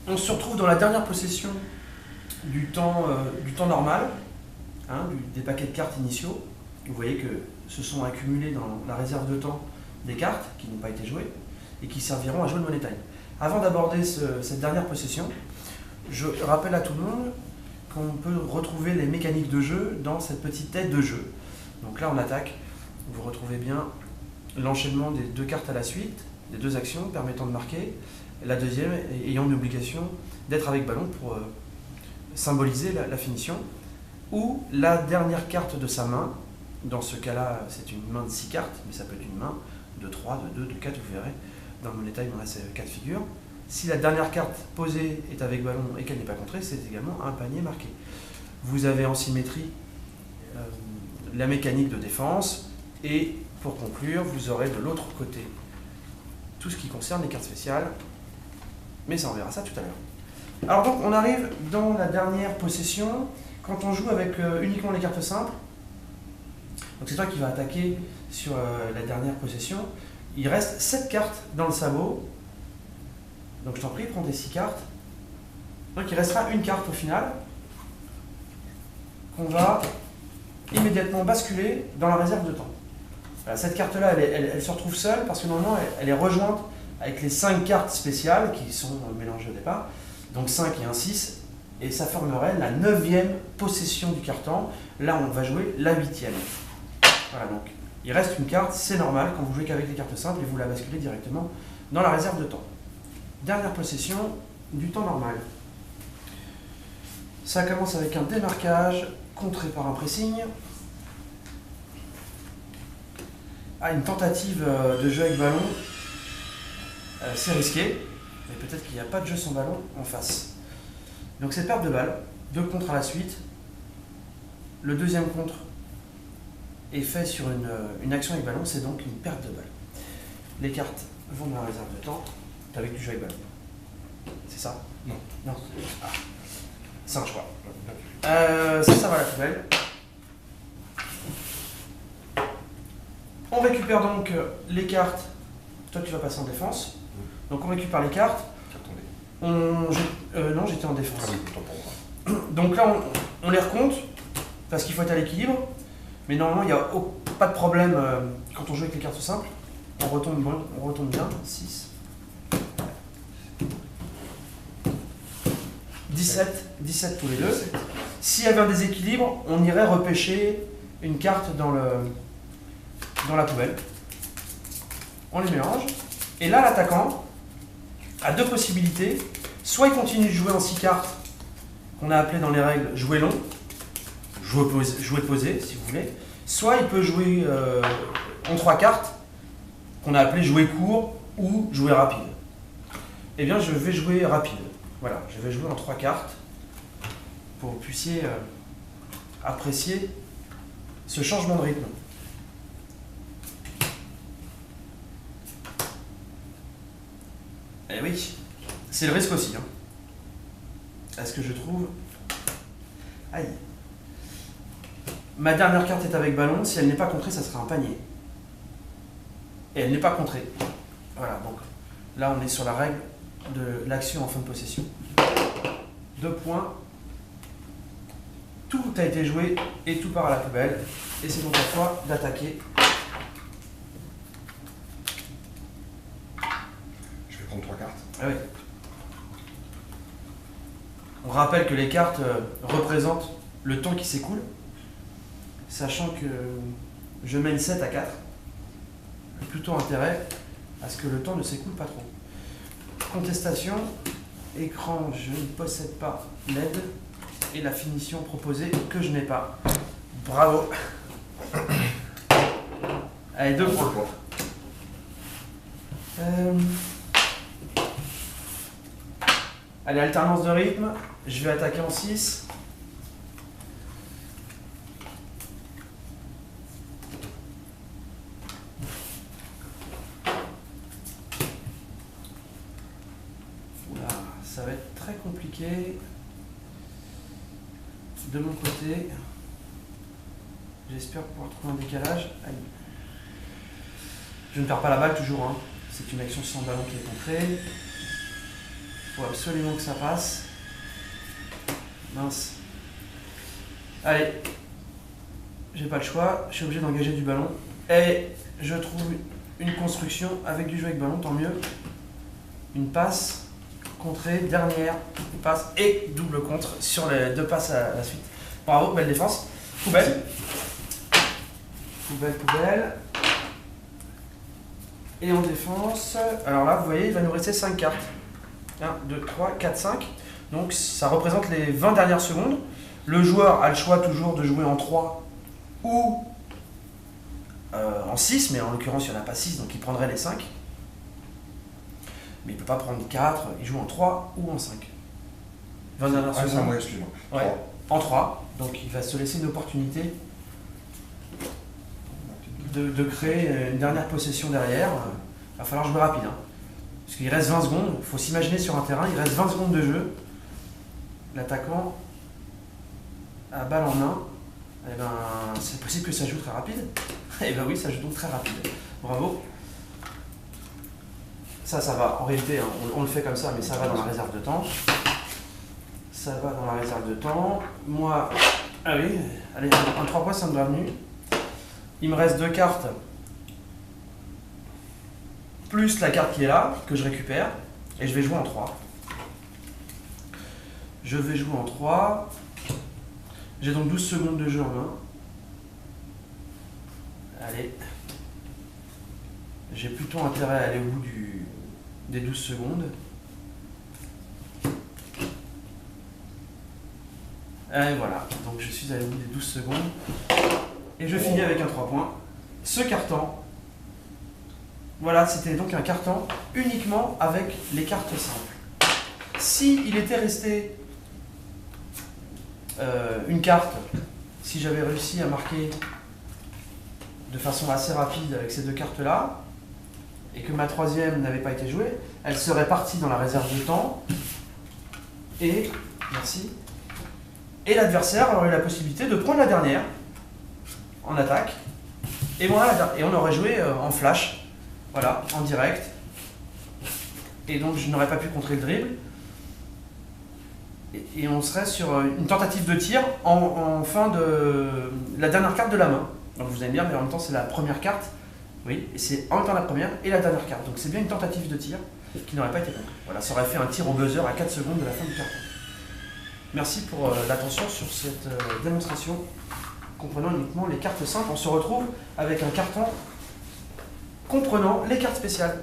On se retrouve dans la dernière possession du temps normal, hein, des paquets de cartes initiaux. Vous voyez que se sont accumulés dans la réserve de temps des cartes qui n'ont pas été jouées et qui serviront à jouer le Money Time. Avant d'aborder cette dernière possession, je rappelle à tout le monde qu'on peut retrouver les mécaniques de jeu dans cette petite tête de jeu. Donc là on attaque, vous retrouvez bien l'enchaînement des deux cartes à la suite, des deux actions permettant de marquer, la deuxième ayant une obligation d'être avec ballon pour symboliser la finition, ou la dernière carte de sa main. Dans ce cas-là, c'est une main de 6 cartes, mais ça peut être une main de 3, de 2, de 4, vous verrez. Dans le Money Time, on a ces 4 figures. Si la dernière carte posée est avec ballon et qu'elle n'est pas contrée, c'est également un panier marqué. Vous avez en symétrie la mécanique de défense, et pour conclure, vous aurez de l'autre côté tout ce qui concerne les cartes spéciales, mais ça on verra ça tout à l'heure. Alors donc on arrive dans la dernière possession, quand on joue avec uniquement les cartes simples. Donc c'est toi qui vas attaquer sur la dernière possession. Il reste 7 cartes dans le sabot. Donc je t'en prie, prends tes 6 cartes. Donc il restera une carte au final qu'on va immédiatement basculer dans la réserve de temps. Voilà, cette carte-là, elle se retrouve seule parce que normalement elle est rejointe avec les 5 cartes spéciales qui sont mélangées au départ. Donc 5 et un 6. Et ça formerait la 9e possession du carton. Là on va jouer la 8e. Voilà, donc il reste une carte, c'est normal quand vous jouez qu'avec les cartes simples et vous la basculez directement dans la réserve de temps. Dernière possession du temps normal. Ça commence avec un démarquage contré par un pressing. Une tentative de jeu avec ballon, c'est risqué, mais peut-être qu'il n'y a pas de jeu sans ballon en face. Donc c'est perte de balle, 2 contres à la suite. Le deuxième contre est fait sur une action avec ballon, c'est donc une perte de balle. Les cartes vont dans la réserve de temps, avec du jeu avec ballon. C'est ça? Non. Non. Ah. C'est un choix. Ça va à la poubelle. On récupère donc les cartes. Toi tu vas passer en défense. Donc on récupère les cartes. Non, j'étais en défense. Ah oui, autant pour moi. Donc là on les recompte parce qu'il faut être à l'équilibre. Mais normalement il n'y a pas de problème quand on joue avec les cartes simples. On retombe bien. 6. 17 tous les deux. S'il y avait un déséquilibre, on irait repêcher une carte dans la poubelle. On les mélange. Et là, l'attaquant a 2 possibilités. Soit il continue de jouer en 6 cartes, qu'on a appelé dans les règles jouer long, jouer posé, si vous voulez. Soit il peut jouer en 3 cartes, qu'on a appelé jouer court ou jouer rapide. Eh bien, je vais jouer rapide. Voilà, je vais jouer en 3 cartes pour que vous puissiez apprécier ce changement de rythme. Eh oui, c'est le risque aussi. Est-ce que je trouve... Aïe. Ma dernière carte est avec ballon. Si elle n'est pas contrée, ça sera un panier. Et elle n'est pas contrée. Voilà, donc là on est sur la règle de l'action en fin de possession. 2 points. Tout a été joué et tout part à la poubelle. Et c'est donc à toi d'attaquer. Je vais prendre 3 cartes. Ah oui. On rappelle que les cartes représentent le temps qui s'écoule, sachant que je mène 7 à 4. Plutôt intérêt à ce que le temps ne s'écoule pas trop. Contestation, écran, je ne possède pas l'aide et la finition proposée que je n'ai pas. Bravo. Allez, 2 points. Allez, alternance de rythme. Je vais attaquer en 6. Oula, ça va être très compliqué. De mon côté, j'espère pouvoir trouver un décalage. Aïe. Je ne perds pas la balle toujours. C'est une action sans ballon qui est contrée. faut absolument que ça passe. Mince. Allez. J'ai pas le choix, je suis obligé d'engager du ballon. Et je trouve une construction avec du jeu avec ballon, tant mieux. Une passe, contrée, dernière, une passe et double contre sur les 2 passes à la suite. Bravo, belle défense. Poubelle. Poubelle. Et en défense, alors là, vous voyez, il va nous rester 5 cartes. 1, 2, 3, 4, 5. Donc ça représente les 20 dernières secondes. Le joueur a le choix toujours de jouer en 3 ou en 6, mais en l'occurrence il n'y en a pas 6, donc il prendrait les 5. Mais il ne peut pas prendre 4, il joue en 3 ou en 5. 20 dernières secondes. C'est moi, excuse-moi. Ouais, en 3, donc il va se laisser une opportunité de créer une dernière possession derrière. Il va falloir jouer rapide. Hein. Parce qu'il reste 20 secondes, il faut s'imaginer sur un terrain, il reste 20 secondes de jeu. L'attaquant à balle en main, eh ben, c'est possible que ça joue très rapide. Eh ben oui, ça joue donc très rapide. Bravo. Ça va. En réalité, hein, on le fait comme ça, mais ça va dans la réserve de temps. Ça va dans la réserve de temps. Moi, ah oui, allez, un 3 points, ça me doit venu. Il me reste 2 cartes, plus la carte qui est là, que je récupère, et je vais jouer en 3. Je vais jouer en 3. J'ai donc 12 secondes de jeu en main. Allez. J'ai plutôt intérêt à aller au bout des 12 secondes. Et voilà, donc je suis allé au bout des 12 secondes. Et je finis avec un 3 points. Ce carton, voilà, c'était donc un carton uniquement avec les cartes simples. Si il était resté une carte, si j'avais réussi à marquer de façon assez rapide avec ces 2 cartes-là, et que ma 3e n'avait pas été jouée, elle serait partie dans la réserve de temps, et, merci, et l'adversaire aurait eu la possibilité de prendre la dernière, en attaque, et voilà, et on aurait joué en flash, voilà, en direct, et donc je n'aurais pas pu contrer le dribble, et on serait sur une tentative de tir en fin de la dernière carte de la main. Donc vous allez me dire, mais en même temps c'est la première carte, oui, et c'est en même temps la première et la dernière carte. Donc c'est bien une tentative de tir qui n'aurait pas été compris. Voilà, ça aurait fait un tir au buzzer à 4 secondes de la fin du carton. Merci pour l'attention sur cette démonstration comprenant uniquement les cartes simples. On se retrouve avec un carton comprenant les cartes spéciales.